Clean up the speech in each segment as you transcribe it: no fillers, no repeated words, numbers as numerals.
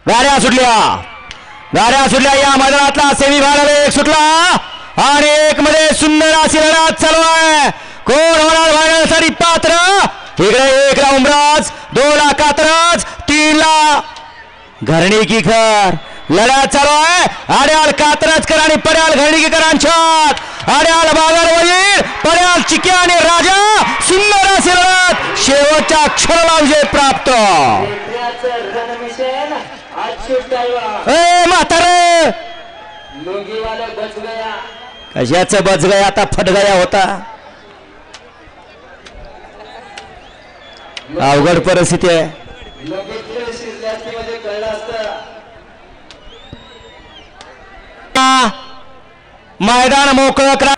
गाड्या सुटल्या या मैदानातला सेमीफायनल एक सुटला आणि एक मध्ये सुंदर अशी लढत चालू आहे. कोण होणार फायनल साठी पात्र? इकडे 1 ला उमराज, 2 ला कात्रज, 3 ला घरणीकीकर. लढत चालू आहे. आड्याल कात्रजकर आणि पड्याल घरणीकीकरांच्यात. आड्याल बागरवजीर, पड्याल चिक्या आणि राजा. सुंदर अशी लढत. शेवटच्या क्षणाला विजय प्राप्त. म्हातारे कशाचं बच गया? आता फट गया होता. अवघड परिस्थिती आहे. मैदान मोकळं करा.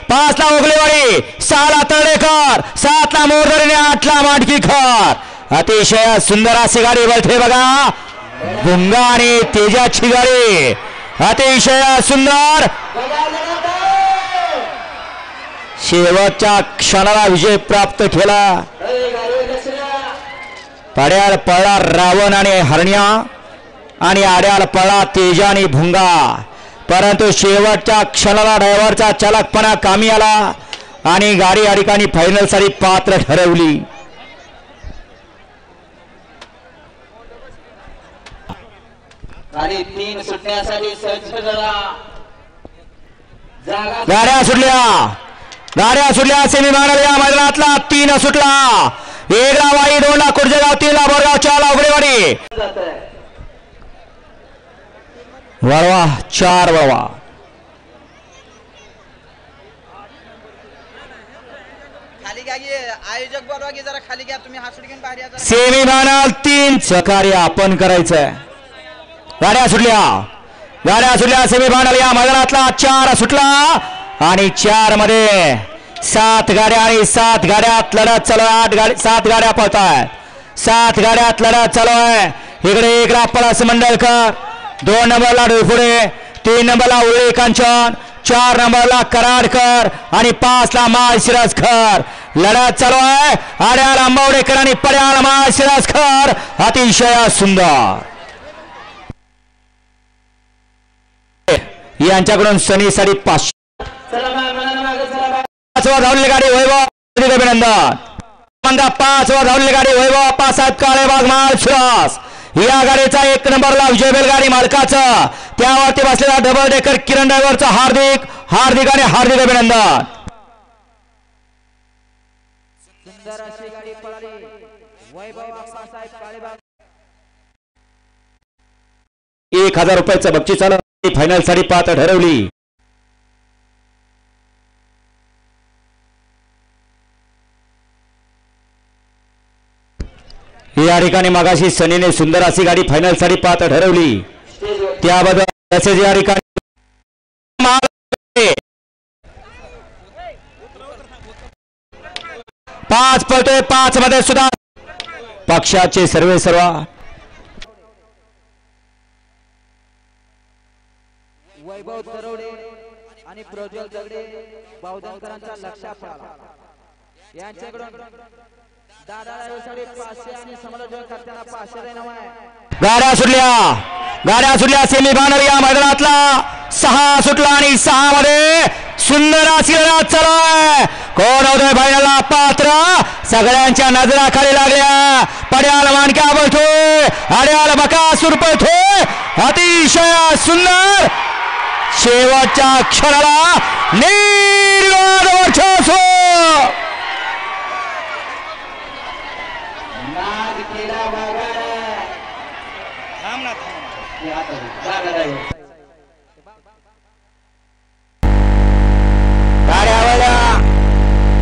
पाच ला ओगलेवाडी, 6 ला तळेकर, 7 ला मोरदरी, 8 ला माडकीकर. अतिशय सुंदर अशी गाडी वळते बघा. भुंगा आणि तेजाची गाडी अतिशय सुंदर. शेवटच्या क्षणाला विजय प्राप्त केला. पड्याल पळला रावण आणि हरण्या आणि आड्याल पळला तेजा आणि भुंगा. परंतु शेवटच्या क्षणाला ड्रायव्हरचा चालकपणा कामी आला आणि गाडी या ठिकाणी फायनल साठी पात्र ठरवली. गाडी 3 सुटण्यासाठी सज्ज झाला. गाड्या सुटल्या सेमीफायनल या मैदानातला 3 सुटला. 1 ला वाई, 2 ला कुर्जेगाव, 3 ला बोरगाव, 4 ला उगलेवाडी. वळवा 4 वळवा. खाली घ्या की आयोजक बोलवा की जरा खाली घ्या. तुम्ही हात घेऊन बाहेर या. सेमीफायनल 3 सहकार्य आपण करायचंय. गाड्या सुटल्या सेमीफायनल या मैदानातला 4 सुटला आणि 4 मध्ये 7 गाड्या आणि 7 गाड्यात लढत चालू आहे. 7 गाड्या पळतायत. 7 गाड्यात लढत चालू आहे. इकडे 1 ला पळस मंडळकर, 2 नंबरला डोईफुडे, 3 नंबरला उळे कांचन, 4 नंबरला कराडकर आणि 5 ला माळशिरसकर. लढत चालू आहे. आड्याल आंबवडेकर आणि पड्याल माळशिरसकर. अतिशय सुंदर. यांच्याकडून सनी साडी 500. 5वा धावलेली गाडी वैभव अभिनंदन. 5वा धावलेली गाडी वैभव आप्पासाहेब काळेबाग माळशिरस. या गाडीचा 1 नंबरला विजय बैलगाडी मालकाचं, त्यावरती बसलेला डबल डेकर किरण ड्रायव्हरचं हार्दिक आणि हार्दिक अभिनंदन. सुंदर अशी गाडी पळाली. वैभव आप्पासाहेब काळेबाग. 1000 रुपयाचं बक्षीस आलं. फायनल साठी पात्र ठरवली. या ठिकाणी मागाशी सनीने सुंदर अशी गाडी फायनल साठी पात्र ठरवली. त्याबद्दल तसेच या ठिकाणी 5 पळतोय. 5 मध्ये सुद्धा पक्षाचे सर्व वैभव दरोडे आणि प्रज्वल दगडे बावधनकरांचा लक्षात पडला. यांच्याकडून दादासाठी 500 आणि समालोचन करताना 500 देणं आहे. गाड्या सुटल्या सेमीफायनल या मैदानातला 6 सुटला आणि 6 मध्ये सुंदर अशी लढत चालू आहे. कोण होतोय फायनलला पात्र? सगळ्यांच्या नजराखाली लागल्या. पड्याल मानक्या पळतोय, आड्याल बकासूर पळतोय. अतिशय सुंदर. शेवटच्या क्षणाला निर्वाद वर्चस्व.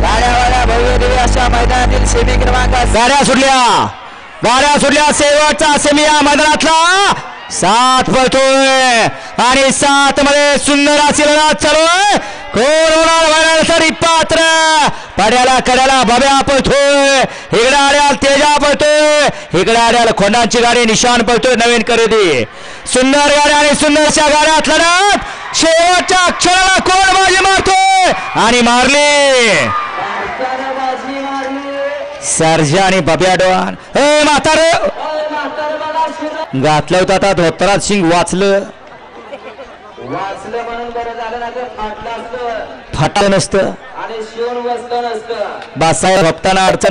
गाड्यावाल्या भव्य दिव्य अशा मैदानातील सेमी क्रमांक. गाड्या सुटल्या शेवटचा सेमी या मैदानातला 7 पळतोय आणि 7 मध्ये सुंदर अशी लढत चालू आहे. कोण होणार फायनलसाठी पात्र? पड्याला कड्याला बब्या पळतोय. इकडे आड्याल तेजा पळतोय. इकडे आड्याल खोंडांची गाडी निशान पळतोय. नवीन खरेदी. सुंदर गाड्या आणि सुंदरशा गाड्यात लढत. शेवटच्या क्षणाला कोण बाजी मारतोय आणि मारली बाजी मारली सर्जा आणि बब्या डोन. ए म्हातारे घातलं होतं आता धोतराज सिंग वाचलं म्हणून बरं झालं ना फाटलं असतं फाटलं नसतं आणि शिवून बसलं नसतं बसायला भक्तांना अडचण